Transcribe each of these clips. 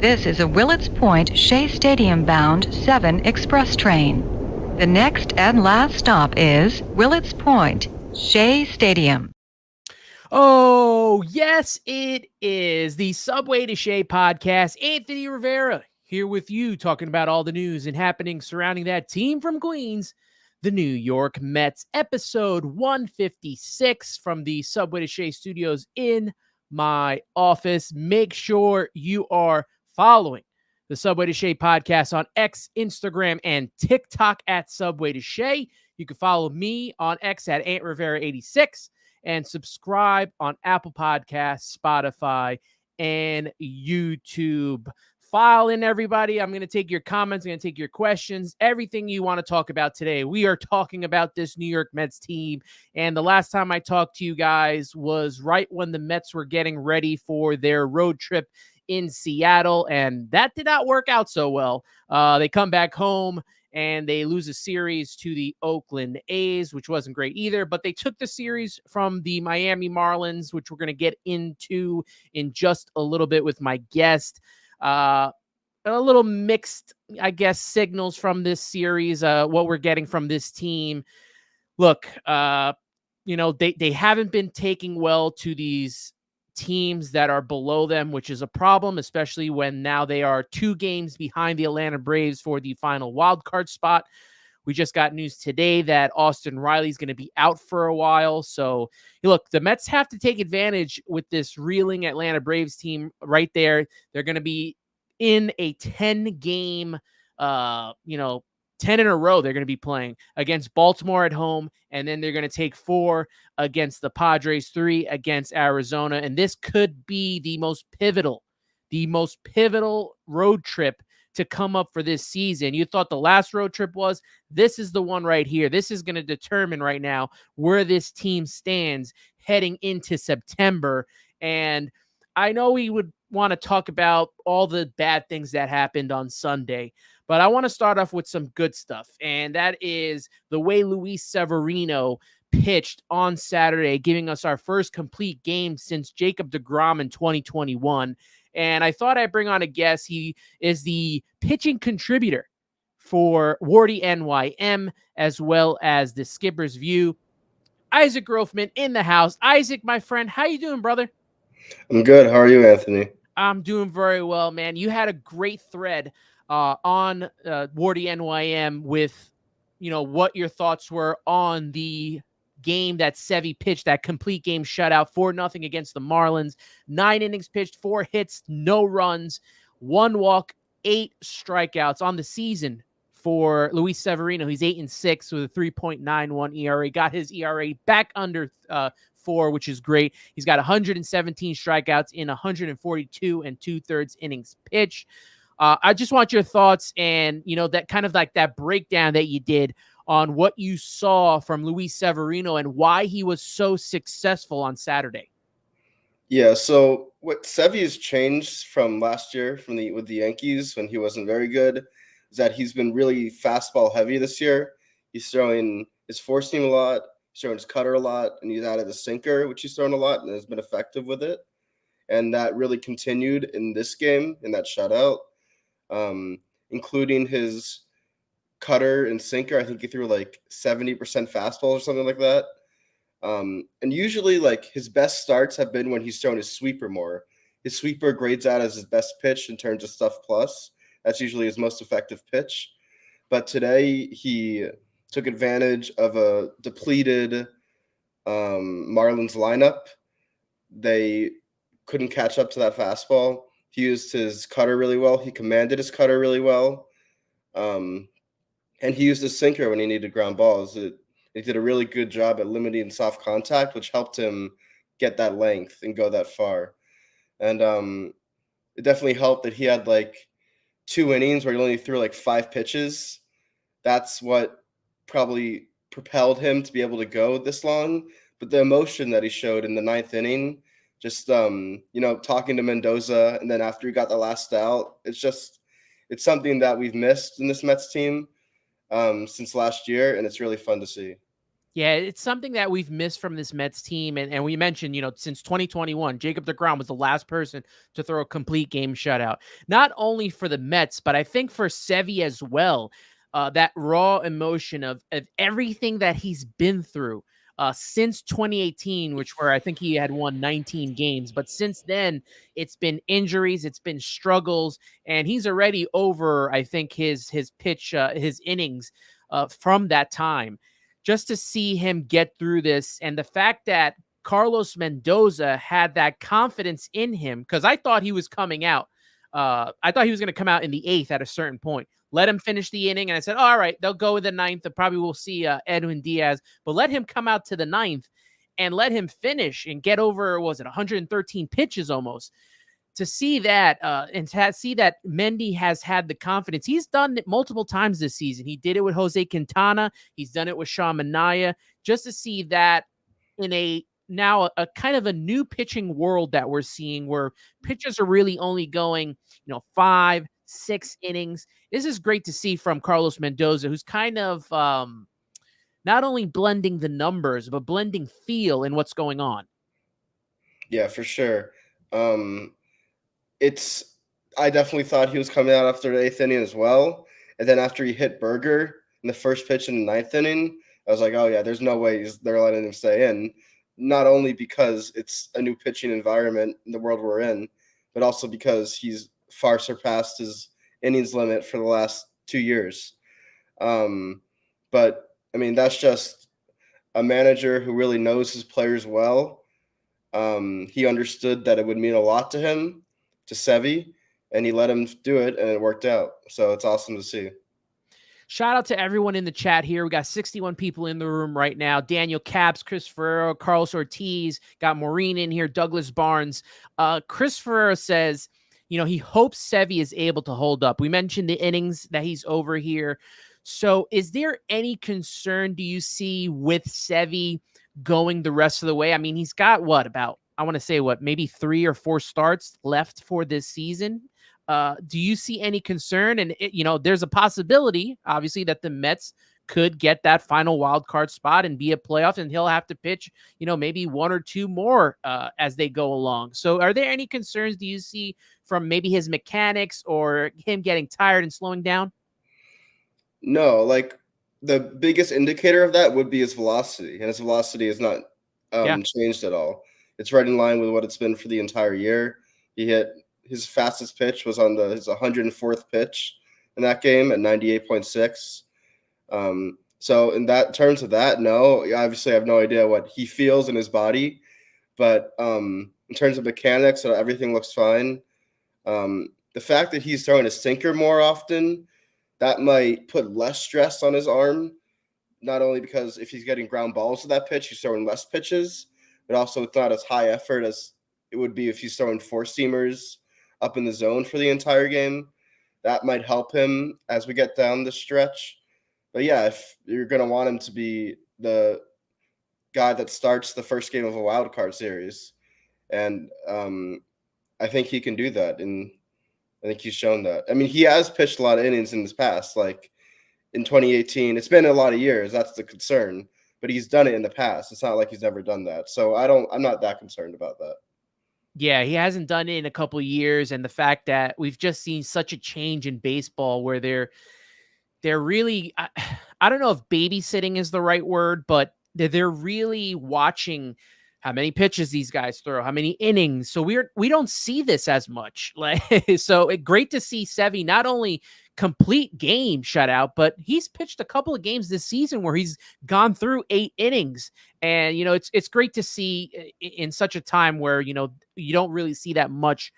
This is a Willets Point Shea Stadium bound 7 express train. The next and last stop is Willets Point, Shea Stadium. Oh, yes, it is the Subway to Shea podcast. Anthony Rivera here with you, talking about all the news and happenings surrounding that team from Queens, the New York Mets. Episode 156 from the Subway to Shea studios in my office. Make sure you are following the Subway to Shea podcast on X, Instagram, and TikTok at Subway to Shea. You can follow me on X at Ant Rivera 86 and subscribe on Apple Podcasts, Spotify, and YouTube. File in, everybody. I'm going to take your comments. I'm going to take your questions, everything you want to talk about today. We are talking about this New York Mets team. And the last time I talked to you guys was right when the Mets were getting ready for their road trip in Seattle. And that did not work out so well. They come back home and they lose a series to the Oakland A's, which wasn't great either. But they took the series from the Miami Marlins, which we're going to get into in just a little bit with my guest. A little mixed, I guess, signals from this series, what we're getting from this team. Look, they haven't been taking well to these teams that are below them, which is a problem, especially when now they are 2 games behind the Atlanta Braves for the final wild card spot. We just got news today that Austin Riley is going to be out for a while. So, look, the Mets have to take advantage with this reeling Atlanta Braves team right there. They're going to be in a 10-game, 10 in a row they're going to be playing against Baltimore at home, and then they're going to take 4 against the Padres, 3 against Arizona, and this could be the most pivotal road trip to come up for this season. You thought the last road trip was? This is the one right here. This is going to determine right now where this team stands heading into September. And I know we would want to talk about all the bad things that happened on Sunday, but I want to start off with some good stuff, and that is the way Luis Severino pitched on Saturday, giving us our first complete game since Jacob deGrom in 2021. And I thought I'd bring on a guest. He is the pitching contributor for Wardy NYM, as well as the Skipper's View. Isaac Groffman in the house. Isaac, my friend, how you doing, brother? I'm good. How are you, Anthony? I'm doing very well, man. You had a great thread on Wardy NYM with, what your thoughts were on the game that Sevy pitched, that complete game shutout, 4-0 against the Marlins. 9 innings pitched, 4 hits, no runs, 1 walk, 8 strikeouts on the season for Luis Severino. He's 8-6 with a 3.91 ERA. Got his ERA back under 4, which is great. He's got 117 strikeouts in 142 2/3 innings pitched. I just want your thoughts and, that kind of like that breakdown that you did on what you saw from Luis Severino and why he was so successful on Saturday. Yeah, so what Sevy has changed from last year with the Yankees when he wasn't very good is that he's been really fastball heavy this year. He's throwing his four seam a lot, he's throwing his cutter a lot, and he's added a sinker, which he's thrown a lot and has been effective with it. And that really continued in this game, in that shutout, including his cutter and sinker. I think he threw like 70% fastballs or something like that. And usually, like, his best starts have been when he's thrown his sweeper more. His sweeper grades out as his best pitch in terms of stuff plus. That's usually his most effective pitch. But today he took advantage of a depleted Marlins lineup. They couldn't catch up to that fastball. He used his cutter really well. He commanded his cutter really well. And he used his sinker when he needed ground balls. He did a really good job at limiting soft contact, which helped him get that length and go that far. And it definitely helped that he had like 2 innings where he only threw like 5 pitches. That's what probably propelled him to be able to go this long. But the emotion that he showed in the 9th inning, just talking to Mendoza, and then after he got the last out, it's something that we've missed in this Mets team since last year, and it's really fun to see. Yeah, it's something that we've missed from this Mets team. And we mentioned, since 2021, Jacob deGrom was the last person to throw a complete game shutout. Not only for the Mets, but I think for Sevy as well. That raw emotion of everything that he's been through since 2018, where I think he had won 19 games. But since then, it's been injuries, it's been struggles, and he's already over, I think, his his innings from that time. Just to see him get through this, and the fact that Carlos Mendoza had that confidence in him, because I thought he was coming out. I thought he was going to come out in the 8th at a certain point. Let him finish the inning, and I said, all right, they'll go with the 9th. And probably we'll see Edwin Diaz, but let him come out to the 9th and let him finish and get over, was it 113 pitches almost? To see that and to see that Mendy has had the confidence. He's done it multiple times this season. He did it with Jose Quintana. He's done it with Sean Manaea. Just to see that in a kind of a new pitching world that we're seeing, where pitchers are really only going, 5, 6 innings. This is great to see from Carlos Mendoza, who's kind of not only blending the numbers, but blending feel in what's going on. Yeah, for sure. I definitely thought he was coming out after the 8th inning as well. And then after he hit Berger in the first pitch in the 9th inning, I was like, oh yeah, there's no way they're letting him stay in. Not only because it's a new pitching environment in the world we're in, but also because he's far surpassed his innings limit for the last 2 years. But I mean, that's just a manager who really knows his players well. He understood that it would mean a lot to him, to Sevy, and he let him do it, and it worked out. So it's awesome to see. Shout out to everyone in the chat here. We got 61 people in the room right now. Daniel Caps, Chris Ferrero, Carlos Ortiz, got Maureen in here, Douglas Barnes. Chris Ferrero says, he hopes Sevy is able to hold up. We mentioned the innings that he's over here. So is there any concern, do you see, with Sevy going the rest of the way? I mean, he's got maybe 3 or 4 starts left for this season. Do you see any concern? And there's a possibility, obviously, that the Mets could get that final wild card spot and be a playoff, and he'll have to pitch, maybe 1 or 2 more as they go along. So are there any concerns do you see from maybe his mechanics or him getting tired and slowing down? No, like the biggest indicator of that would be his velocity, and his velocity is not changed at all. It's right in line with what it's been for the entire year. He hit his fastest pitch was on his 104th pitch in that game at 98.6. So in terms of that, no, obviously I have no idea what he feels in his body, but in terms of mechanics, everything looks fine. The fact that he's throwing a sinker more often, that might put less stress on his arm, not only because if he's getting ground balls to that pitch, he's throwing less pitches, but also it's not as high effort as it would be if he's throwing 4-seamers up in the zone for the entire game. That might help him as we get down the stretch. But yeah, if you're going to want him to be the guy that starts the first game of a wild card series, and I think he can do that, and I think he's shown that. I mean, he has pitched a lot of innings in his past, like in 2018. It's been a lot of years. That's the concern. But he's done it in the past. It's not like he's never done that. So I'm not that concerned about that. Yeah, he hasn't done it in a couple of years, and the fact that we've just seen such a change in baseball where they're really, I don't know if babysitting is the right word, but they're really watching how many pitches these guys throw, how many innings. So we don't see this as much. So great to see Sevy not only complete game shutout, but he's pitched a couple of games this season where he's gone through 8 innings. And, it's great to see in such a time where, you don't really see that much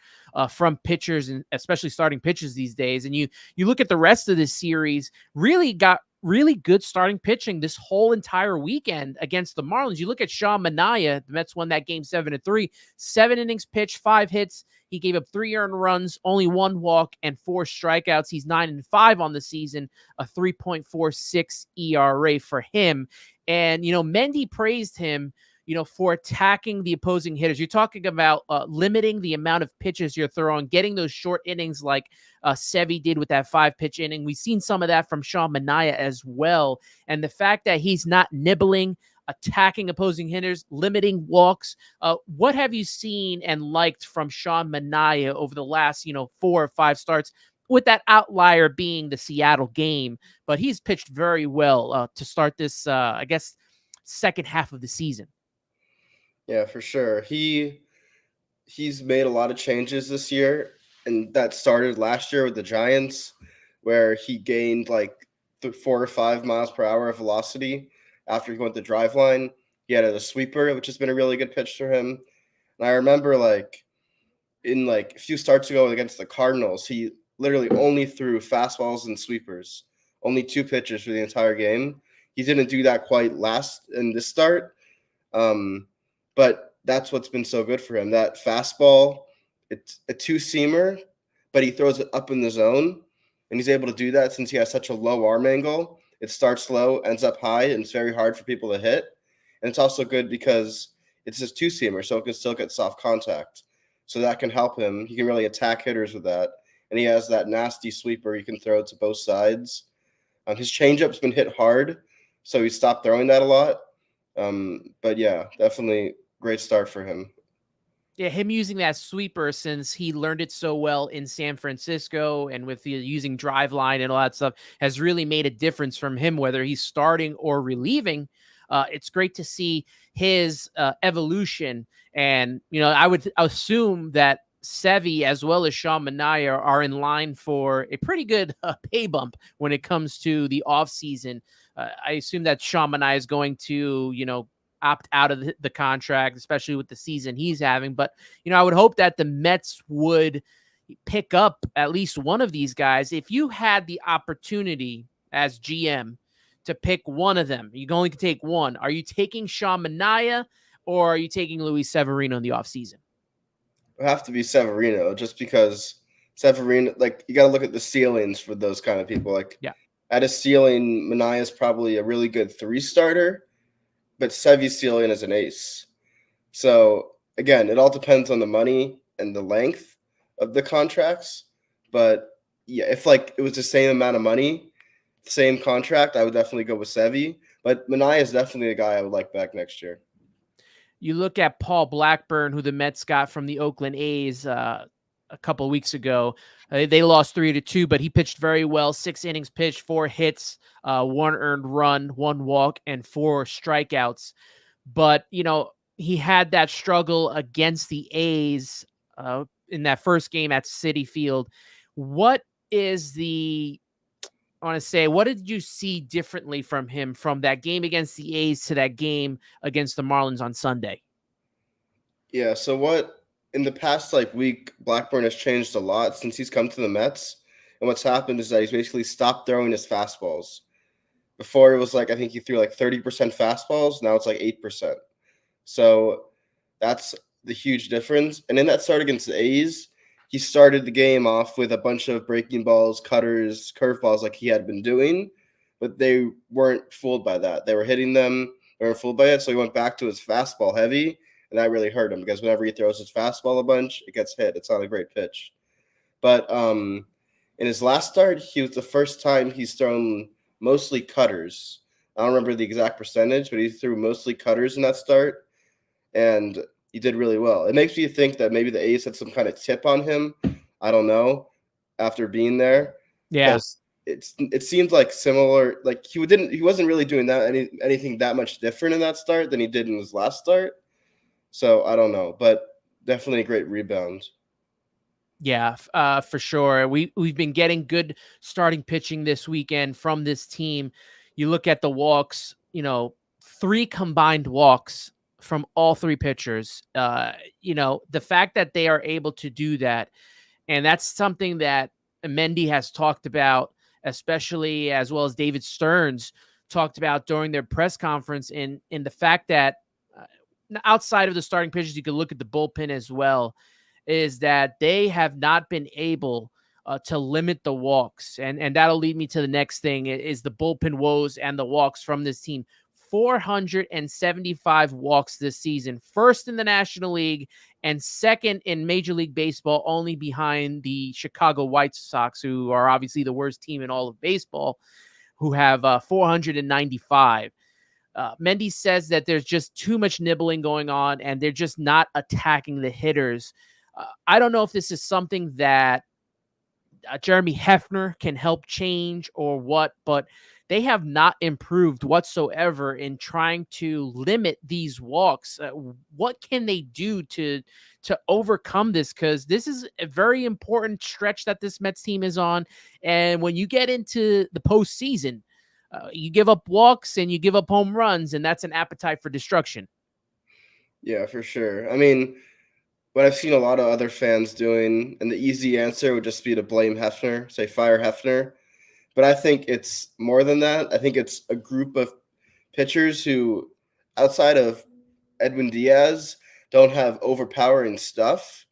from pitchers, and especially starting pitchers these days. And you look at the rest of this series, really got really good starting pitching this whole entire weekend against the Marlins. You look at Sean Manaea, the Mets won that game 7-3, 7 innings pitched, 5 hits. He gave up 3 earned runs, only 1 walk, and 4 strikeouts. He's 9-5 on the season, a 3.46 ERA for him. And, Mendy praised him, for attacking the opposing hitters. You're talking about limiting the amount of pitches you're throwing, getting those short innings like Sevy did with that 5-pitch inning. We've seen some of that from Sean Manaea as well. And the fact that he's not nibbling attacking opposing hitters, limiting walks. What have you seen and liked from Sean Manaea over the last, 4 or 5 starts, with that outlier being the Seattle game? But he's pitched very well to start this, I guess, second half of the season. Yeah, for sure. He's made a lot of changes this year, and that started last year with the Giants, where he gained like 4 or 5 miles per hour of velocity after he went the drive line. He added a sweeper, which has been a really good pitch for him. And I remember in a few starts ago against the Cardinals, he literally only threw fastballs and sweepers, only 2 pitches for the entire game. He didn't do that quite in this start, but that's what's been so good for him. That fastball, it's a 2-seamer, but he throws it up in the zone, and he's able to do that since he has such a low arm angle. It starts low, ends up high, and it's very hard for people to hit. And it's also good because it's his 2-seamer, so it can still get soft contact. So that can help him. He can really attack hitters with that. And he has that nasty sweeper he can throw to both sides. His changeup's been hit hard, so he stopped throwing that a lot. But yeah, definitely great start for him. Yeah, him using that sweeper, since he learned it so well in San Francisco and with the using drive line and all that stuff, has really made a difference from him, whether he's starting or relieving. It's great to see his evolution. And, I would assume that Sevy as well as Sean Manaea are in line for a pretty good pay bump when it comes to the offseason. I assume that Sean Manaea is going to, opt out of the contract, especially with the season he's having. But, I would hope that the Mets would pick up at least one of these guys. If you had the opportunity as GM to pick one of them, you only can take one. Are you taking Sean Manaea or are you taking Luis Severino in the offseason? It would have to be Severino, just because Severino, you got to look at the ceilings for those kind of people. At a ceiling, Manaea is probably a really good 3-starter, but Sevy's ceiling is an ace. So again, it all depends on the money and the length of the contracts. But yeah, if it was the same amount of money, same contract, I would definitely go with Sevy. But Manaea is definitely a guy I would like back next year. You look at Paul Blackburn, who the Mets got from the Oakland A's a couple of weeks ago. They lost 3-2, but he pitched very well. 6 innings pitched, 4 hits, 1 earned run, 1 walk, and 4 strikeouts. But, he had that struggle against the A's in that first game at Citi Field. What did you see differently from him from that game against the A's to that game against the Marlins on Sunday? Yeah, so in the past week, Blackburn has changed a lot since he's come to the Mets. And what's happened is that he's basically stopped throwing his fastballs. Before it was I think he threw 30% fastballs. Now it's 8%. So that's the huge difference. And in that start against the A's, he started the game off with a bunch of breaking balls, cutters, curveballs like he had been doing, but they weren't fooled by that. They were hitting them. They weren't fooled by it. So he went back to his fastball heavy, and that really hurt him because whenever he throws his fastball a bunch, it gets hit. It's not a great pitch. But in his last start, he was the first time he's thrown mostly cutters. I don't remember the exact percentage, but he threw mostly cutters in that start, and he did really well. It makes me think that maybe the A's had some kind of tip on him. I don't know, after being there. Yeah. It seemed similar. He wasn't really doing anything that much different in that start than he did in his last start. So I don't know, but definitely a great rebound. Yeah, for sure. We've been getting good starting pitching this weekend from this team. You look at the walks, 3 combined walks from all 3 pitchers. The fact that they are able to do that, and that's something that Mendy has talked about, especially as well as David Stearns talked about during their press conference, in the fact that outside of the starting pitchers, you could look at the bullpen as well, is that they have not been able to limit the walks. And that'll lead me to the next thing, is the bullpen woes and the walks from this team. 475 walks this season, first in the National League and second in Major League Baseball, only behind the Chicago White Sox, who are obviously the worst team in all of baseball, who have 495. Mendy says that there's just too much nibbling going on and they're just not attacking the hitters. I don't know if this is something that Jeremy Hefner can help change or what, but they have not improved whatsoever in trying to limit these walks. What can they do to overcome this? Because this is a very important stretch that this Mets team is on. And when you get into the postseason, you give up walks and you give up home runs, and that's an appetite for destruction. Yeah, for sure. I mean, what I've seen a lot of other fans doing, and the easy answer would just be to blame Hefner, say fire Hefner. But I think it's more than that. I think it's a group of pitchers who, outside of Edwin Diaz, don't have overpowering stuff.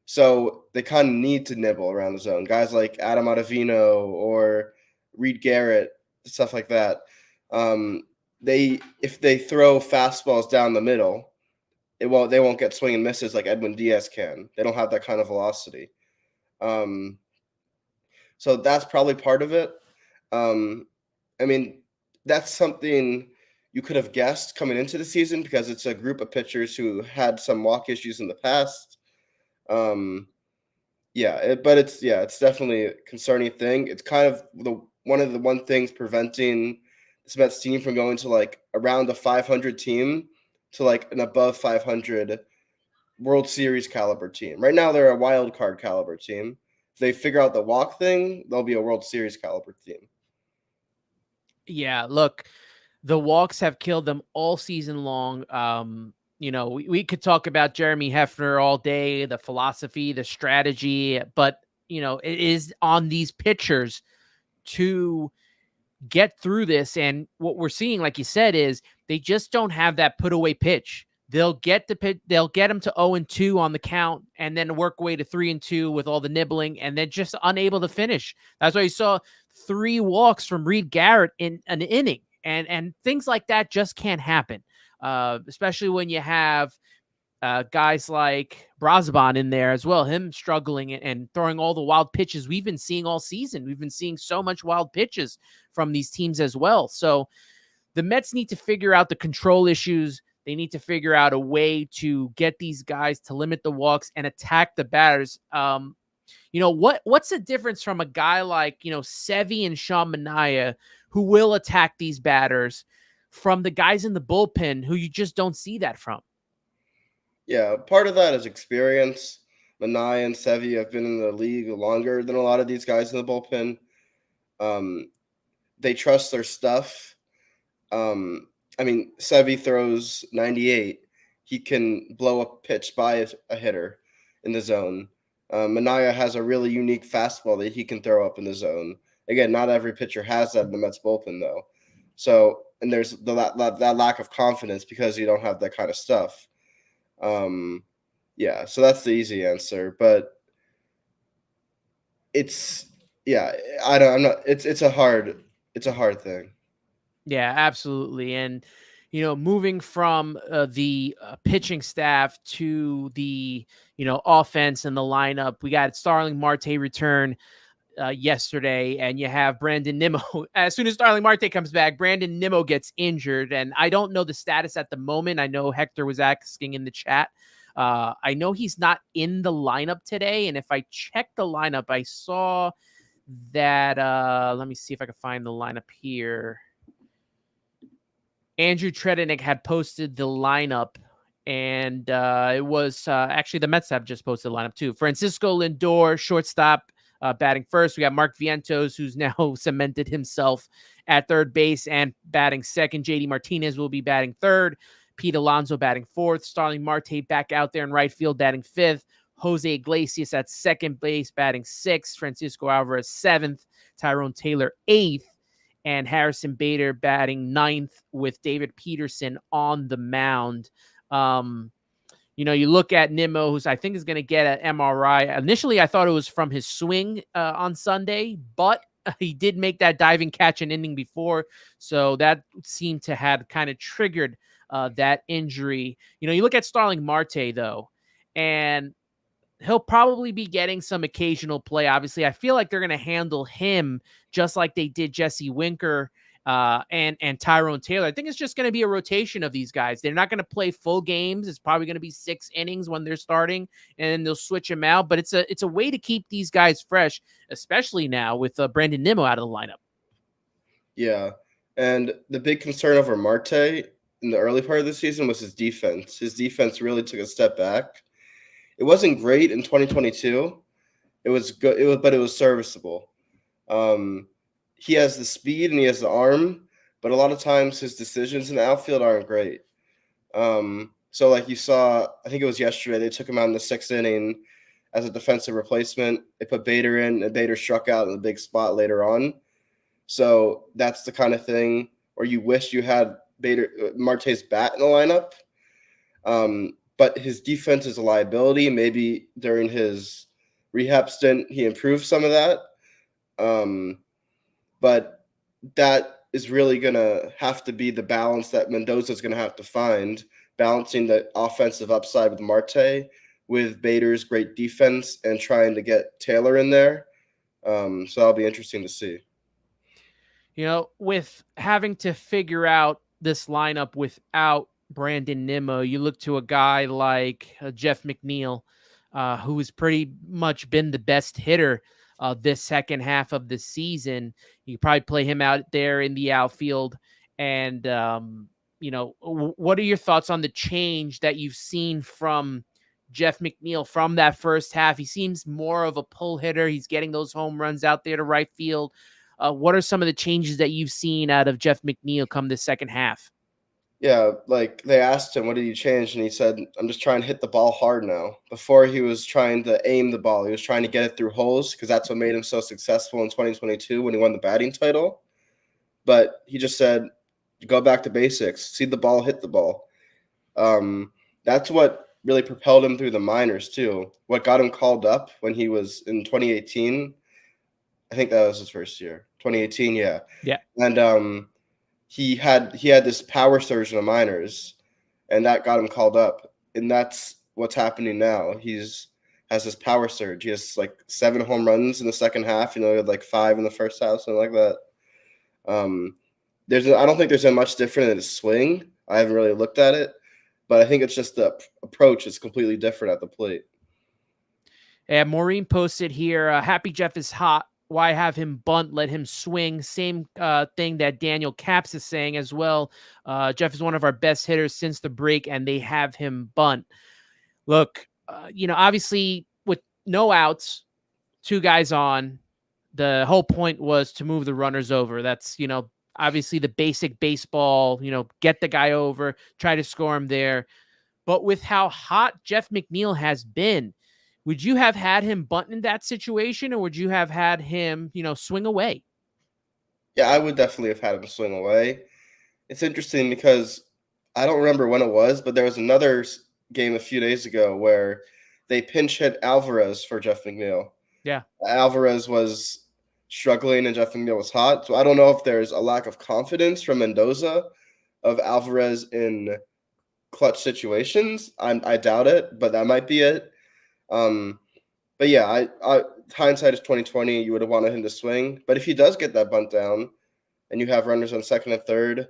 So they kind of need to nibble around the zone. Guys like Adam Ottavino or Reed Garrett, stuff like that. If they throw fastballs down the middle, they won't get swing and misses like Edwin Diaz can. They don't have that kind of velocity. So that's probably part of it. I mean, that's something you could have guessed coming into the season because it's a group of pitchers who had some walk issues in the past. It's definitely a concerning thing. It's kind of one of the things preventing this Mets team from going to like around a 500 team to like an above 500 World Series caliber team. Right now, they're a wild card caliber team. If they figure out the walk thing, they'll be a World Series caliber team. Yeah, look, the walks have killed them all season long. We could talk about Jeremy Hefner all day, the philosophy, the strategy, but, it is on these pitchers to get through this. And what we're seeing, like you said, is they just don't have that put away pitch. They'll get the pitch, they'll get them to 0-2 on the count and then work away to 3-2 with all the nibbling and then just unable to finish. That's why you saw 3 walks from Reed Garrett in an inning. And things like that just can't happen, especially when you have guys like Brazaban in there as well, him struggling and throwing all the wild pitches we've been seeing all season. We've been seeing so much wild pitches from these teams as well. So the Mets need to figure out the control issues. They need to figure out a way to get these guys to limit the walks and attack the batters. What's the difference from a guy like, Sevy and Sean Manaea, who will attack these batters, from the guys in the bullpen who you just don't see that from? Yeah, part of that is experience. Manaea and Sevy have been in the league longer than a lot of these guys in the bullpen. They trust their stuff. Sevy throws 98. He can blow a pitch by a hitter in the zone. Manaea has a really unique fastball that he can throw up in the zone. Again, not every pitcher has that in the Mets bullpen, though. So, and there's that lack of confidence because you don't have that kind of stuff. So that's the easy answer. But it's a hard thing. Yeah, absolutely. And, moving from the pitching staff to the, offense and the lineup, we got Starling Marte return yesterday, and you have Brandon Nimmo. As soon as Starling Marte comes back, Brandon Nimmo gets injured, and I don't know the status at the moment. I know Hector was asking in the chat. I know he's not in the lineup today, and if I check the lineup, I saw that, let me see if I can find the lineup here. Andrew Tredenick had posted the lineup, and it was actually the Mets have just posted the lineup too. Francisco Lindor, shortstop, batting first. We got Mark Vientos, who's now cemented himself at third base and batting second. JD Martinez will be batting third. Pete Alonso batting fourth. Starling Marte back out there in right field batting fifth. Jose Iglesias at second base batting sixth. Francisco Alvarez seventh. Tyrone Taylor eighth. And Harrison Bader batting ninth with David Peterson on the mound. You look at Nimmo, who's I think is going to get an MRI. Initially, I thought it was from his swing on Sunday, but he did make that diving catch an inning before. So that seemed to have kind of triggered that injury. You look at Starling Marte, though, and he'll probably be getting some occasional play. Obviously, I feel like they're going to handle him just like they did Jesse Winker and Tyrone Taylor. I think it's just going to be a rotation of these guys. They're not going to play full games. It's probably going to be 6 innings when they're starting, and then they'll switch them out. But it's a way to keep these guys fresh, especially now with Brandon Nimmo out of the lineup. Yeah, and the big concern over Marte in the early part of the season was his defense. His defense really took a step back. It wasn't great in 2022. It was good, but it was serviceable. He has the speed and he has the arm, but a lot of times his decisions in the outfield aren't great. So like you saw, I think it was yesterday, they took him out in the 6th inning as a defensive replacement. They put Bader in, and Bader struck out in the big spot later on. So that's the kind of thing where you wish you had Marte's bat in the lineup. But his defense is a liability. Maybe during his rehab stint, he improved some of that. But that is really going to have to be the balance that Mendoza is going to have to find, balancing the offensive upside with Marte with Bader's great defense and trying to get Taylor in there. So that'll be interesting to see. You know, with having to figure out this lineup without Brandon Nimmo, you look to a guy like Jeff McNeil, who has pretty much been the best hitter this second half of the season. You probably play him out there in the outfield. And, you know, what are your thoughts on the change that you've seen from Jeff McNeil from that first half? He seems more of a pull hitter. He's getting those home runs out there to right field. What are some of the changes that you've seen out of Jeff McNeil come this second half? Yeah, like they asked him, what did you change? And he said, I'm just trying to hit the ball hard now. Before he was trying to aim the ball. He was trying to get it through holes because that's what made him so successful in 2022 when he won the batting title. But he just said, go back to basics. See the ball, hit the ball. That's what really propelled him through the minors too. What got him called up when he was in 2018. I think that was his first year. 2018, yeah. Yeah. And he had this power surge in the minors, and that got him called up. And that's what's happening now. Has this power surge. He has like 7 home runs in the second half. You know, he had like 5 in the first half, something like that. I don't think there's a much different in his swing. I haven't really looked at it, but I think it's just the approach is completely different at the plate. Yeah, Maureen posted here, happy Jeff is hot. Why have him bunt? Let him swing. Same thing that Daniel Caps is saying as well. Jeff is one of our best hitters since the break, and they have him bunt. Look, you know, obviously with no outs, 2 guys on, the whole point was to move the runners over. That's, you know, obviously the basic baseball, you know, get the guy over, try to score him there. But with how hot Jeff McNeil has been, would you have had him bunt in that situation, or would you have had him, you know, swing away? Yeah, I would definitely have had him swing away. It's interesting because I don't remember when it was, but there was another game a few days ago where they pinch hit Alvarez for Jeff McNeil. Yeah. Alvarez was struggling and Jeff McNeil was hot. So I don't know if there's a lack of confidence from Mendoza of Alvarez in clutch situations. I doubt it, but that might be it. But yeah, I hindsight is 2020. You would have wanted him to swing, but if he does get that bunt down, and you have runners on second and third,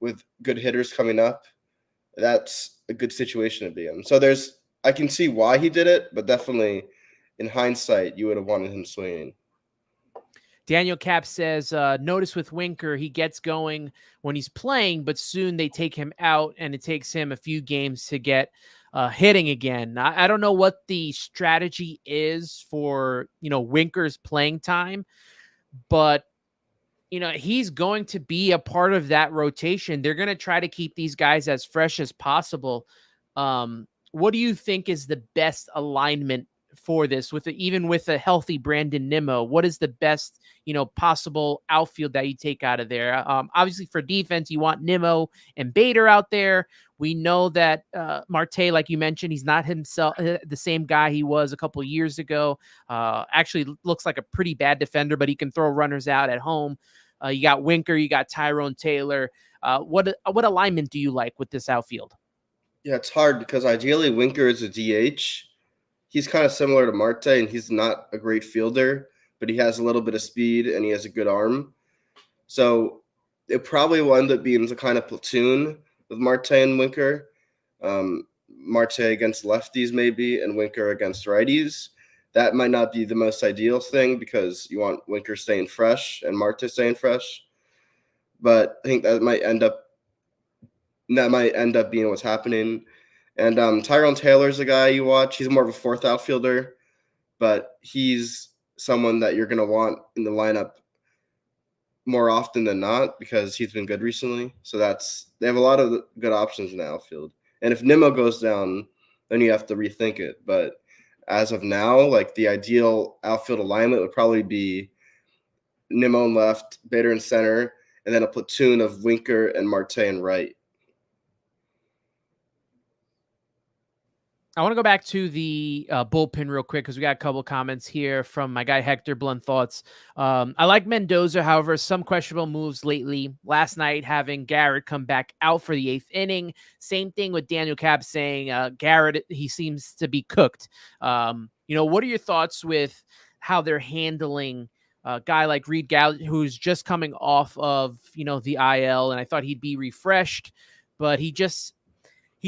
with good hitters coming up, that's a good situation to be in. So I can see why he did it, but definitely in hindsight, you would have wanted him swinging. Daniel Cap says, notice with Winker, he gets going when he's playing, but soon they take him out, and it takes him a few games to get hitting again. I don't know what the strategy is for, you know, Winker's playing time, but, you know, he's going to be a part of that rotation. They're going to try to keep these guys as fresh as possible. What do you think is the best alignment for this even with a healthy Brandon Nimmo? What is the best, you know, possible outfield that you take out of there? Obviously for defense, you want Nimmo and Bader out there. We know that Marte, like you mentioned, he's not himself the same guy he was a couple of years ago. Actually looks like a pretty bad defender, but he can throw runners out at home. You got Winker, you got Tyrone Taylor. What alignment do you like with this outfield? Yeah, it's hard because ideally Winker is a DH. He's kind of similar to Marte, and he's not a great fielder, but he has a little bit of speed and he has a good arm. So it probably will end up being a kind of platoon with Marte and Winker. Marte against lefties maybe, and Winker against righties. That might not be the most ideal thing because you want Winker staying fresh and Marte staying fresh. But I think that might end up being what's happening. And Tyrone Taylor's a guy you watch. He's more of a fourth outfielder, but he's someone that you're going to want in the lineup more often than not because he's been good recently. So they have a lot of good options in the outfield. And if Nimmo goes down, then you have to rethink it. But as of now, like the ideal outfield alignment would probably be Nimmo in left, Bader in center, and then a platoon of Winker and Marte in right. I want to go back to the bullpen real quick because we got a couple comments here from my guy Hector Blunt Thoughts. I like Mendoza, however, some questionable moves lately. Last night, having Garrett come back out for the 8th inning. Same thing with Daniel Cab saying Garrett, he seems to be cooked. What are your thoughts with how they're handling a guy like Reed Gallagher, who's just coming off of, the IL, and I thought he'd be refreshed, but he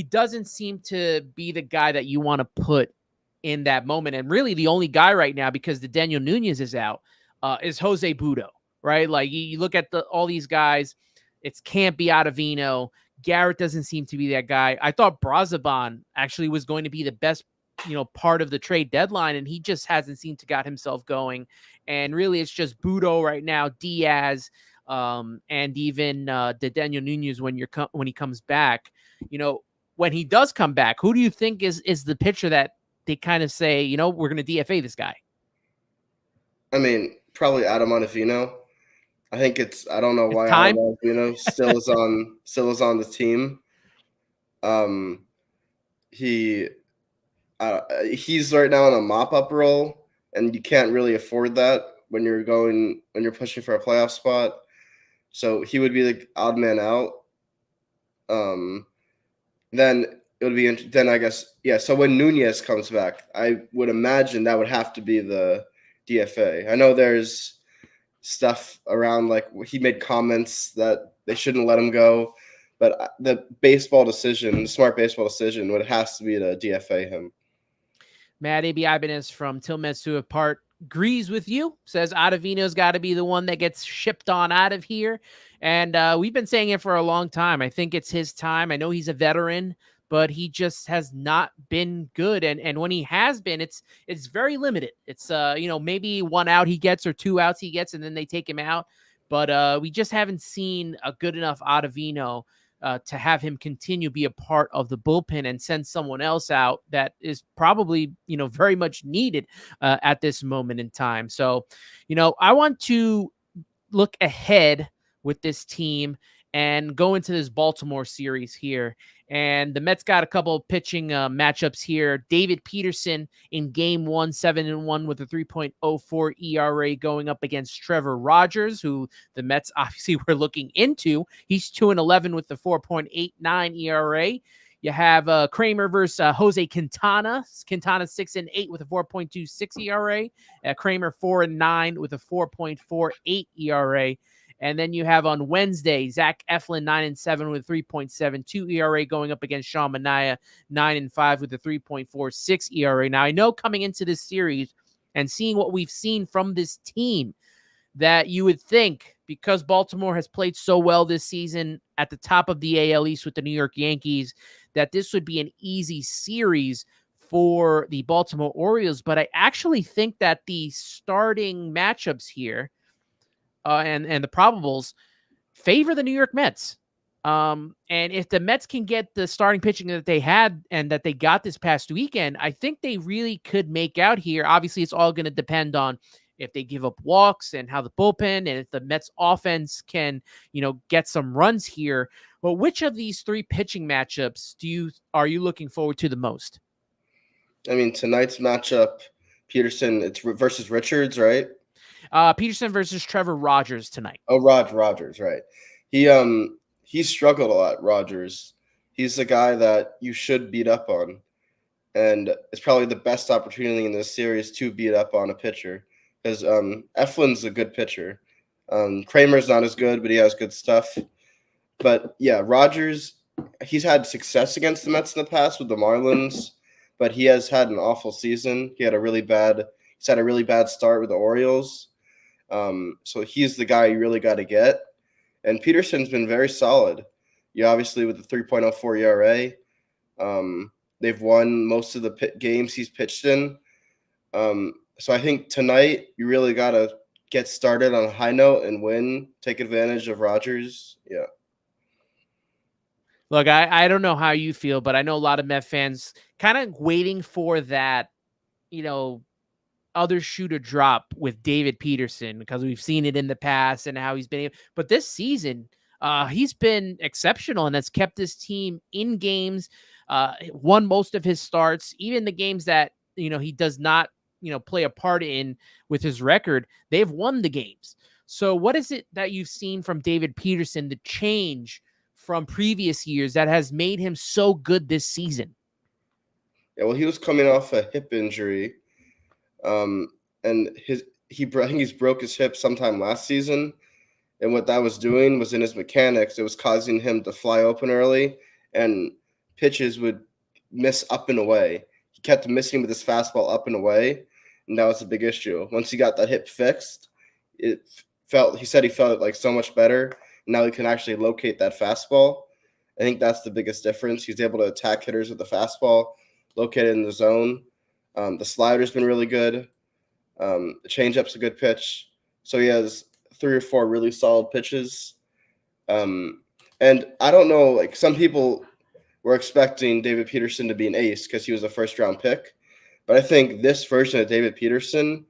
doesn't seem to be the guy that you want to put in that moment. And really the only guy right now, because the Daniel Nunez is out, is Jose Budo, right? Like you look at all these guys, it can't be Ottavino. Garrett doesn't seem to be that guy. I thought Brazaban actually was going to be the best, part of the trade deadline, and he just hasn't seemed to got himself going. And really it's just Budo right now, Diaz, and even the Daniel Nunez when he comes back. When he does come back, who do you think is the pitcher that they kind of say, we're going to DFA this guy? I mean, probably Adam Ottavino. I think I don't know why time. Adam Ottavino still is on the team. He's right now in a mop-up role, and you can't really afford that when you're pushing for a playoff spot. So he would be the odd man out. Then it would be then I guess, yeah. So when Nunez comes back, I would imagine that would have to be the DFA. I know there's stuff around like he made comments that they shouldn't let him go, but the smart baseball decision would have to be to DFA him. Matt A.B. Ibanez from Tilmetsu Apart agrees with you, says Ottavino's got to be the one that gets shipped on out of here. And we've been saying it for a long time. I think it's his time. I know he's a veteran, but he just has not been good. And when he has been, it's very limited. It's, maybe 1 out he gets or 2 outs he gets, and then they take him out. But we just haven't seen a good enough Ottavino to have him continue be a part of the bullpen and send someone else out that is probably, very much needed at this moment in time. So, I want to look ahead with this team and go into this Baltimore series here. And the Mets got a couple of pitching matchups here. David Peterson in game 1, 7-1 with a 3.04 ERA going up against Trevor Rogers, who the Mets obviously were looking into. He's 2-11 with the 4.89 ERA. You have Kramer versus Jose Quintana. Quintana 6-8 with a 4.26 ERA. Kramer 4-9 with a 4.48 ERA. And then you have on Wednesday, Zach Eflin 9-7 with 3.72 ERA going up against Sean Manaea 9-5 with a 3.46 ERA. Now I know coming into this series and seeing what we've seen from this team that you would think, because Baltimore has played so well this season at the top of the AL East with the New York Yankees, that this would be an easy series for the Baltimore Orioles. But I actually think that the starting matchups here and the probables favor the New York Mets. And if the Mets can get the starting pitching that they had and that they got this past weekend, I think they really could make out here. Obviously, it's all going to depend on if they give up walks and how the bullpen and if the Mets offense can, get some runs here. But which of these 3 pitching matchups are you looking forward to the most? I mean, tonight's matchup, Peterson, it's versus Richards, right? Peterson versus Trevor Rogers tonight. Oh, Rogers, right. He struggled a lot, Rogers. He's the guy that you should beat up on. And it's probably the best opportunity in this series to beat up on a pitcher. Because Eflin's a good pitcher. Kramer's not as good, but he has good stuff. But yeah, Rogers, he's had success against the Mets in the past with the Marlins, but he has had an awful season. He's had a really bad start with the Orioles. So he's the guy you really got to get. And Peterson's been very solid. You obviously with the 3.04 ERA, they've won most of the games he's pitched in. So I think tonight you really got to get started on a high note and win, take advantage of Rogers. Yeah. Look, I don't know how you feel, but I know a lot of Met fans kind of waiting for that, other shoe to drop with David Peterson, because we've seen it in the past and how he's been able, but this season, he's been exceptional and has kept this team in games, won most of his starts, even the games that, he does not, play a part in with his record, they've won the games. So what is it that you've seen from David Peterson, the change from previous years that has made him so good this season? Yeah, well, he was coming off a hip injury. And I think he's broke his hip sometime last season. And what that was doing was in his mechanics, it was causing him to fly open early and pitches would miss up and away. He kept missing with his fastball up and away, and that was a big issue. Once he got that hip fixed, he said he felt like so much better. Now he can actually locate that fastball. I think that's the biggest difference. He's able to attack hitters with the fastball, locate it in the zone. The slider's been really good. The changeup's a good pitch. So he has 3 or 4 really solid pitches. And I don't know, like some people were expecting David Peterson to be an ace because he was a first-round pick. But I think this version of David Peterson,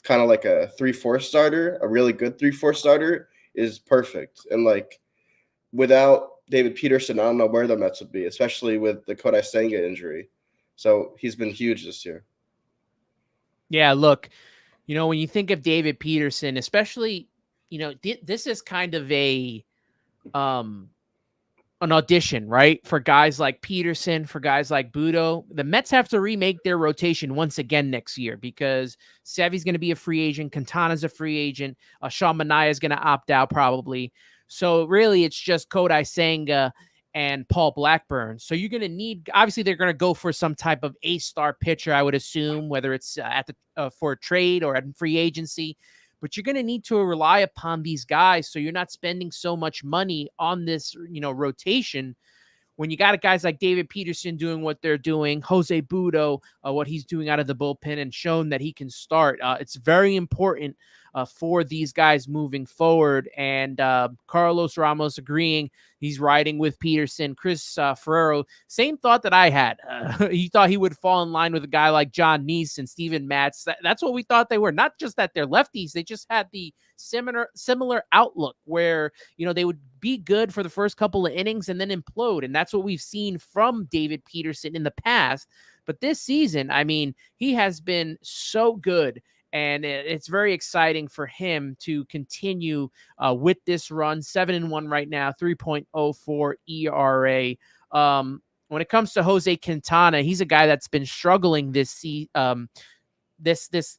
kind of like a 3-4 starter, a really good 3-4 starter, is perfect. And like without David Peterson, I don't know where the Mets would be, especially with the Kodai Senga injury. So he's been huge this year. Yeah, look, when you think of David Peterson, especially, this is kind of an audition, right? For guys like Peterson, for guys like Budo. The Mets have to remake their rotation once again next year because Sevy's going to be a free agent. Quintana's a free agent. Sean Manaea is going to opt out probably. So really it's just Kodai Senga and Paul Blackburn. So you're going to need, obviously they're going to go for some type of A-star pitcher, I would assume, whether it's for a trade or at free agency. But you're going to need to rely upon these guys so you're not spending so much money on this, rotation when you got guys like David Peterson doing what they're doing, Jose Budo, what he's doing out of the bullpen and shown that he can start. It's very important for these guys moving forward. And Carlos Ramos agreeing he's riding with Peterson. Chris Ferrero, same thought that I had. He thought he would fall in line with a guy like John Neese and Steven Matz. That's what we thought they were. Not just that they're lefties, they just had the similar outlook where, they would be good for the first couple of innings and then implode. And that's what we've seen from David Peterson in the past. But this season, I mean, he has been so good. And it's very exciting for him to continue with this run. 7-1 right now, 3.04 ERA. When it comes to Jose Quintana, he's a guy that's been struggling this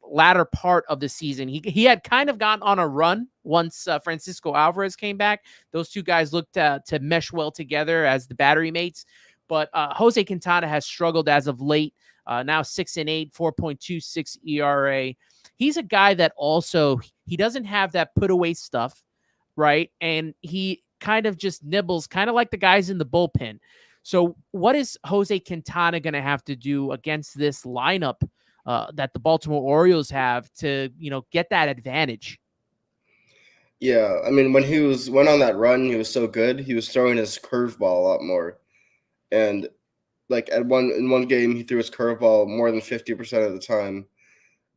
latter part of the season. He had kind of gotten on a run once Francisco Alvarez came back. Those two guys looked to mesh well together as the battery mates. But Jose Quintana has struggled as of late. Now 6-8, 4.26 ERA. He's a guy that also, he doesn't have that put away stuff, right? And he kind of just nibbles, kind of like the guys in the bullpen. So what is Jose Quintana going to have to do against this lineup that the Baltimore Orioles have to, get that advantage? Yeah, I mean, when he went on that run, he was so good. He was throwing his curveball a lot more. And like in one game, he threw his curveball more than 50% of the time.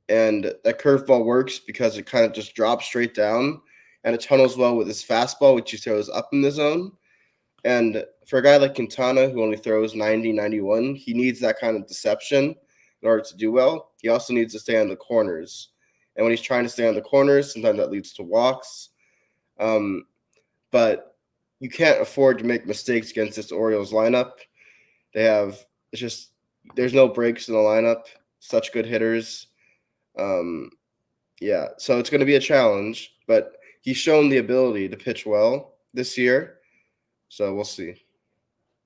And that curveball works because it kind of just drops straight down and it tunnels well with his fastball, which he throws up in the zone. And for a guy like Quintana, who only throws 90, 91, he needs that kind of deception in order to do well. He also needs to stay on the corners. And when he's trying to stay on the corners, sometimes that leads to walks. But you can't afford to make mistakes against this Orioles lineup. There's no breaks in the lineup. Such good hitters. So it's going to be a challenge, but he's shown the ability to pitch well this year. So we'll see.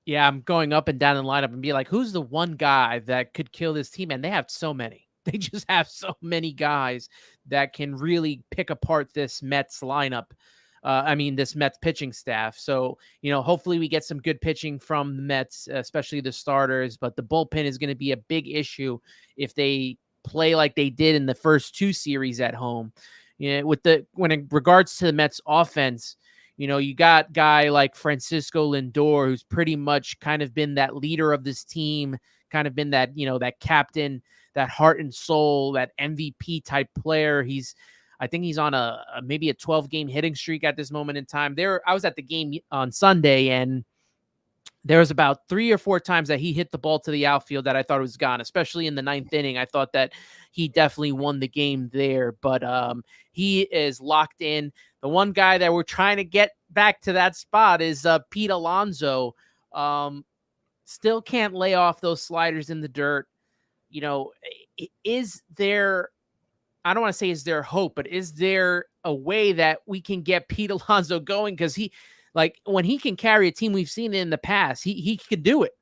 Yeah, I'm going up and down the lineup and be like, who's the one guy that could kill this team? And they have so many. They just have so many guys that can really pick apart this Mets lineup. This Mets pitching staff. So, hopefully we get some good pitching from the Mets, especially the starters. But the bullpen is going to be a big issue if they play like they did in the first 2 series at home. When in regards to the Mets offense, you got guy like Francisco Lindor, who's pretty much kind of been that leader of this team, kind of been that, that captain, that heart and soul, that MVP type player. I think he's on maybe a 12-game hitting streak at this moment in time. I was at the game on Sunday, and there was about 3 or 4 times that he hit the ball to the outfield that I thought was gone, especially in the 9th inning. I thought that he definitely won the game there, but he is locked in. The one guy that we're trying to get back to that spot is Pete Alonso. Still can't lay off those sliders in the dirt. Is there, I don't want to say is there hope, but is there a way that we can get Pete Alonso going? Because when he can carry a team, we've seen it in the past, he could do it.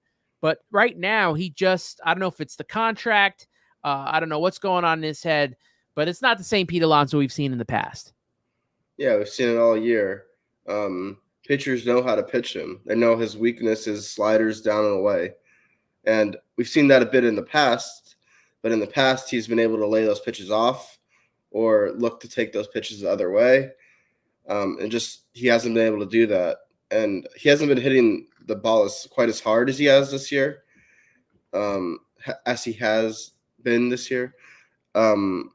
But right now, I don't know if it's the contract. I don't know what's going on in his head, but it's not the same Pete Alonso we've seen in the past. Yeah, we've seen it all year. Pitchers know how to pitch him. They know his weakness is sliders down and away. And we've seen that a bit in the past, but in the past, he's been able to lay those pitches off or look to take those pitches the other way. And he hasn't been able to do that. And he hasn't been hitting the ball quite as hard as he has this year, as he has been this year. So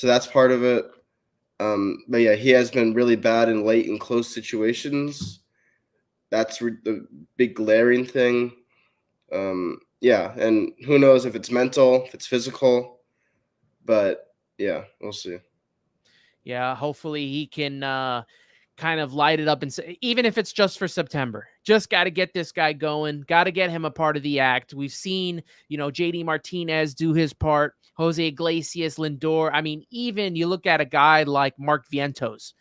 that's part of it. But yeah, he has been really bad in late and close situations. That's the big glaring thing. Yeah, and who knows if it's mental, if it's physical. But yeah, we'll see. Yeah, hopefully he can kind of light it up and say, even if it's just for September, just got to get this guy going, got to get him a part of the act. We've seen, JD Martinez do his part, Jose Iglesias, Lindor. Even you look at a guy like Mark Vientos,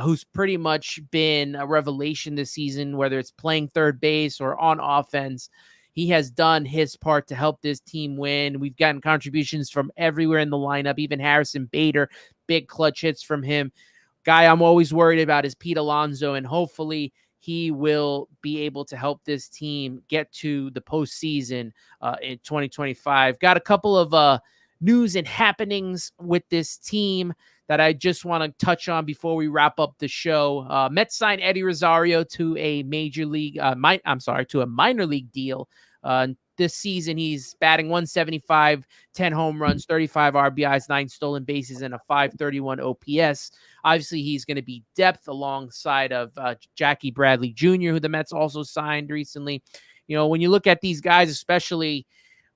who's pretty much been a revelation this season, whether it's playing third base or on offense. He has done his part to help this team win. We've gotten contributions from everywhere in the lineup, even Harrison Bader, big clutch hits from him. Guy I'm always worried about is Pete Alonso, and hopefully he will be able to help this team get to the postseason in 2025. Got a couple of news and happenings with this team that I just want to touch on before we wrap up the show. Mets signed Eddie Rosario to a to a minor league deal. This season, he's batting 175, 10 home runs, 35 RBIs, 9 stolen bases, and a 531 OPS. Obviously, he's going to be depth alongside of Jackie Bradley Jr., who the Mets also signed recently. When you look at these guys, especially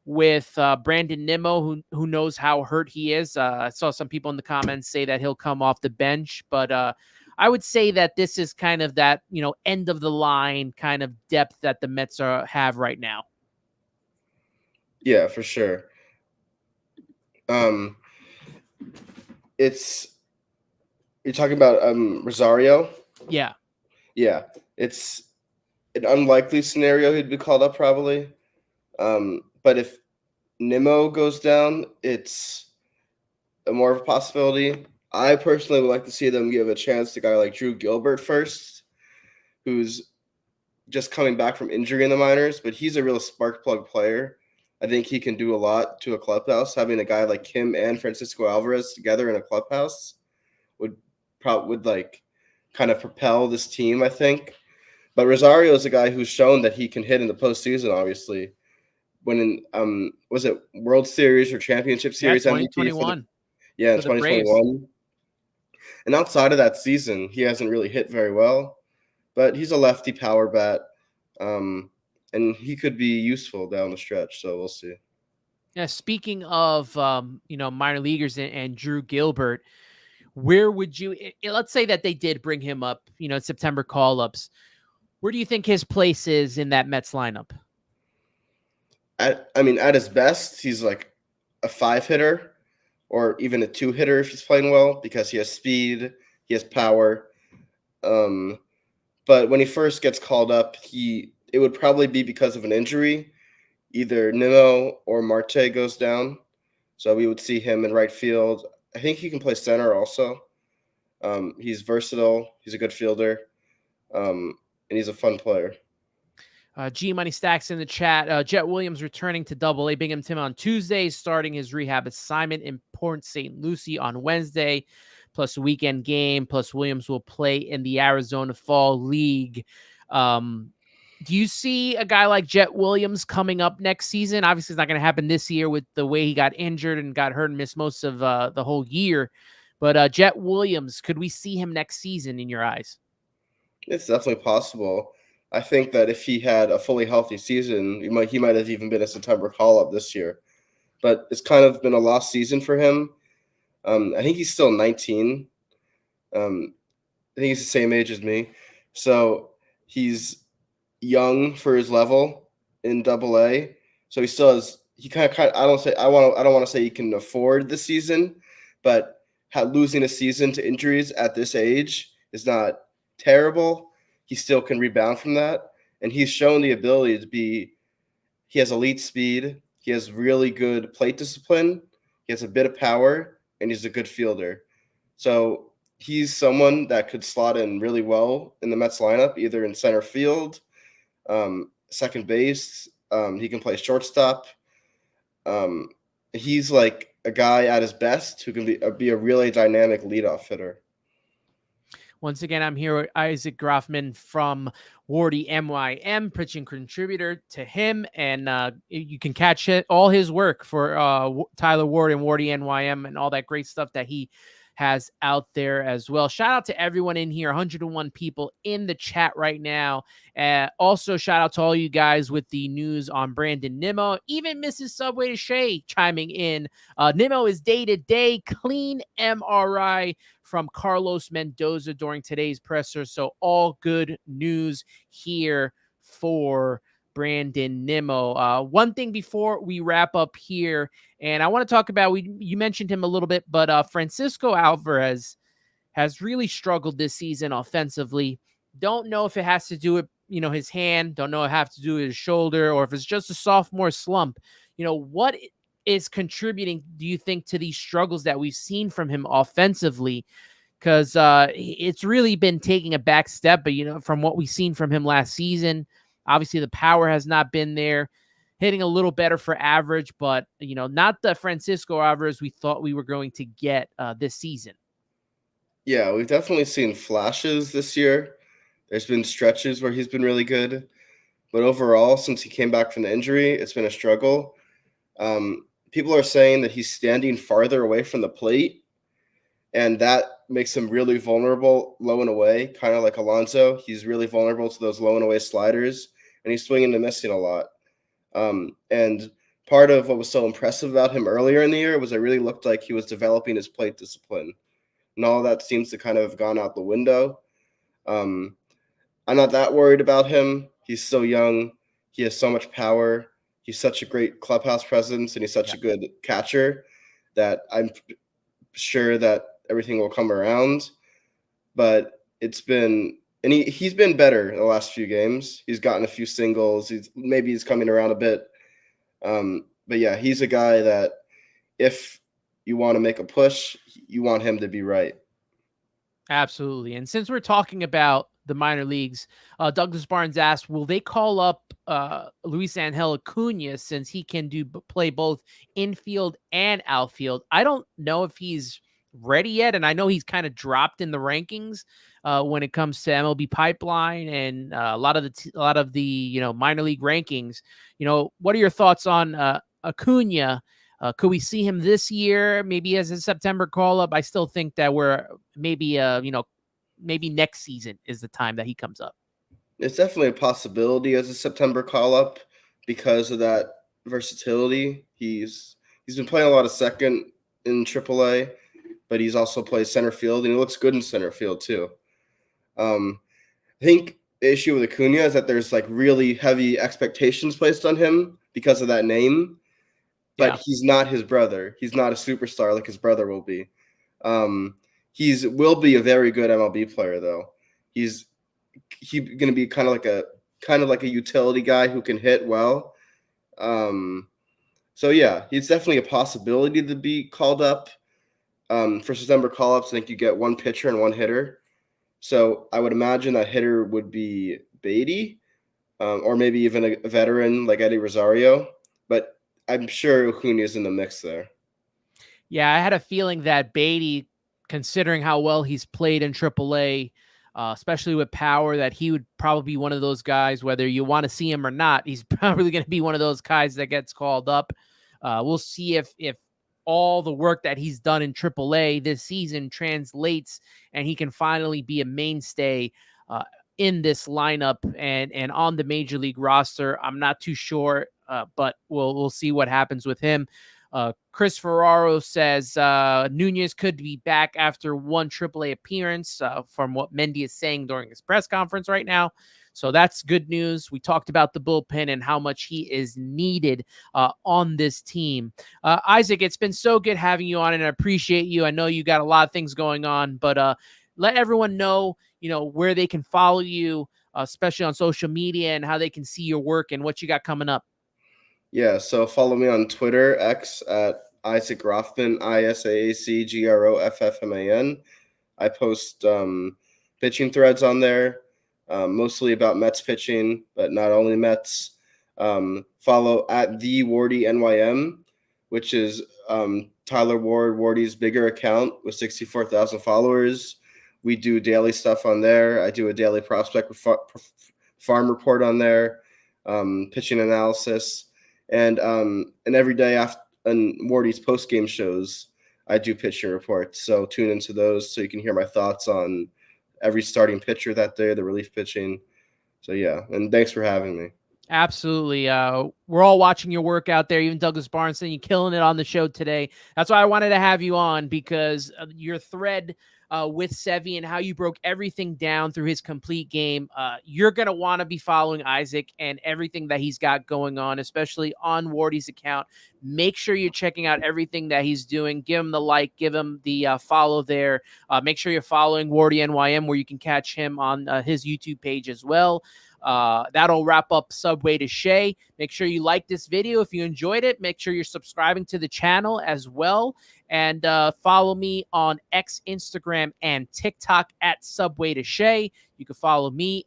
with Brandon Nimmo, who knows how hurt he is. I saw some people in the comments say that he'll come off the bench, but I would say that this is kind of that, end of the line kind of depth that the Mets have right now. Yeah, for sure. You're talking about Rosario? Yeah. Yeah. It's an unlikely scenario he'd be called up probably. But if Nimmo goes down, it's more of a possibility. I personally would like to see them give a chance to a guy like Drew Gilbert first, who's just coming back from injury in the minors, but he's a real spark plug player. I think he can do a lot to a clubhouse. Having a guy like him and Francisco Alvarez together in a clubhouse would kind of propel this team, I think. But Rosario is a guy who's shown that he can hit in the postseason, obviously. When in was it World Series or Championship Series? 2021. In 2021. And outside of that season, he hasn't really hit very well. But he's a lefty power bat. And he could be useful down the stretch, so we'll see. Yeah, speaking of minor leaguers and Drew Gilbert, where would you? Let's say that they did bring him up, September call-ups. Where do you think his place is in that Mets lineup? At his best, he's like a 5 hitter, or even a 2 hitter if he's playing well, because he has speed, He has power. But when he first gets called up, it would probably be because of an injury. Either Nimmo or Marte goes down. So we would see him in right field. I think he can play center also. He's versatile. He's a good fielder. And he's a fun player. G Money Stacks in the chat. Jet Williams returning to Double-A Binghamton on Tuesday, starting his rehab assignment in Port St. Lucie on Wednesday, plus a weekend game. Plus Williams will play in the Arizona Fall League. Do you see a guy like Jet Williams coming up next season? Obviously, it's not going to happen this year with the way he got injured and got hurt and missed most of the whole year. But Jet Williams, could we see him next season in your eyes? It's definitely possible. I think that if he had a fully healthy season, he might have even been a September call-up this year. But it's kind of been a lost season for him. I think he's still 19. I think he's the same age as me. So he's young for his level in Double-A. So he still has – I don't want to say he can afford the season, but losing a season to injuries at this age is not terrible. He still can rebound from that. And he's shown the ability to be – he has elite speed. He has really good plate discipline. He has a bit of power, and he's a good fielder. So he's someone that could slot in really well in the Mets lineup, either in center field, second base. He can play shortstop. He's like a guy at his best who can be a really dynamic leadoff hitter. Once again, I'm here with Isaac Groffman from Wardy MYM, pitching contributor to him. And you can catch all his work for Tyler Ward and Wardy NYM and all that great stuff that he has out there as well. Shout out to everyone in here, 101 people in the chat right now. Also, shout out to all you guys with the news on Brandon Nimmo, even Mrs. Subway to Shea chiming in. Nimmo is day-to-day, clean MRI from Carlos Mendoza during today's presser. So all good news here for Brandon Nimmo. One thing before we wrap up here, and I want to talk about, you mentioned him a little bit, but Francisco Alvarez has really struggled this season offensively. Don't know if it has to do with, his hand. Don't know if it has to do with his shoulder or if it's just a sophomore slump. What is contributing, do you think, to these struggles that we've seen from him offensively? Because it's really been taking a back step, but, from what we've seen from him last season, obviously the power has not been there. Hitting a little better for average, but, not the Francisco Alvarez we thought we were going to get this season. Yeah, we've definitely seen flashes this year. There's been stretches where he's been really good. But overall, since he came back from the injury, it's been a struggle. People are saying that he's standing farther away from the plate, and that makes him really vulnerable low and away, kind of like Alonso. He's really vulnerable to those low and away sliders, and he's swinging and missing a lot. And part of what was so impressive about him earlier in the year was it really looked like he was developing his plate discipline. And all that seems to kind of have gone out the window. I'm not that worried about him. He's so young. He has so much power. He's such a great clubhouse presence, and he's such a good catcher that I'm sure that everything will come around. But he's been better in the last few games. He's gotten a few singles. He's coming around a bit. But yeah, he's a guy that if you want to make a push, you want him to be right. Absolutely. And since we're talking about the minor leagues, Douglas Barnes asked, will they call up Luis Acuna since he can play both infield and outfield? I don't know if he's ready yet, and I know he's kind of dropped in the rankings when it comes to MLB Pipeline and a lot of the minor league rankings. What are your thoughts on Acuna? Could we see him this year, maybe as a September call-up? I still think that we're maybe next season is the time that he comes up. It's definitely a possibility as a September call-up because of that versatility. He's been playing a lot of second in AAA, but he's also played center field, and he looks good in center field too. I think the issue with Acuna is that there's like really heavy expectations placed on him because of that name. But he's not his brother. He's not a superstar like his brother will be. will be a very good MLB player though. He's going to be kind of like a utility guy who can hit well. So yeah, he's definitely a possibility to be called up. For September call-ups, I think you get one pitcher and one hitter. So I would imagine that hitter would be Beatty, or maybe even a veteran like Eddie Rosario. But I'm sure Acuna is in the mix there. Yeah, I had a feeling that Beatty, considering how well he's played in AAA, especially with power, that he would probably be one of those guys, whether you want to see him or not, he's probably going to be one of those guys that gets called up. We'll see if all the work that he's done in AAA this season translates and he can finally be a mainstay in this lineup and on the major league roster. I'm not too sure, but we'll see what happens with him. Chris Ferrero says Nunez could be back after one AAA appearance, from what Mendy is saying during his press conference right now. So that's good news. We talked about the bullpen and how much he is needed on this team. Isaac, it's been so good having you on, and I appreciate you. I know you got a lot of things going on, but let everyone know, where they can follow you, especially on social media, and how they can see your work and what you got coming up. Yeah, so follow me on Twitter, X, at Isaac Groffman, ISAACGROFFMAN. I post pitching threads on there, mostly about Mets pitching, but not only Mets. Follow at the Wardy NYM, which is Tyler Wardy's bigger account with 64,000 followers. We do daily stuff on there. I do a daily prospect farm report on there, pitching analysis. And every day after Wardy's post-game shows, I do pitching reports. So tune into those so you can hear my thoughts on every starting pitcher that day, the relief pitching. So yeah, and thanks for having me. Absolutely. We're all watching your work out there. Even Douglas Barnes saying you're killing it on the show today. That's why I wanted to have you on, because your thread with Sevy and how you broke everything down through his complete game. You're going to want to be following Isaac and everything that he's got going on, especially on Wardy's account. Make sure you're checking out everything that he's doing. Give him the like, give him the follow there. Make sure you're following Wardy NYM, where you can catch him on his YouTube page as well. That'll wrap up Subway to Shea. Make sure you like this video if you enjoyed it. Make sure you're subscribing to the channel as well. And follow me on X, Instagram, and TikTok at Subway to Shea. You can follow me,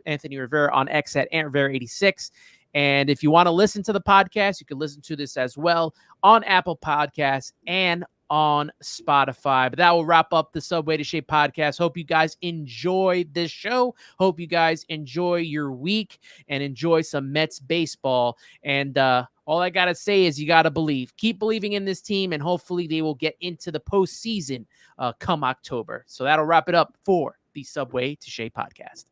Anthony Rivera, on X at AntRivera86. And if you want to listen to the podcast, you can listen to this as well on Apple Podcasts and on Spotify. But that will wrap up the Subway to Shea podcast. Hope you guys enjoy this show. Hope you guys enjoy your week and enjoy some Mets baseball. And all I got to say is you got to believe. Keep believing in this team, and hopefully they will get into the postseason come October. So that'll wrap it up for the Subway to Shea podcast.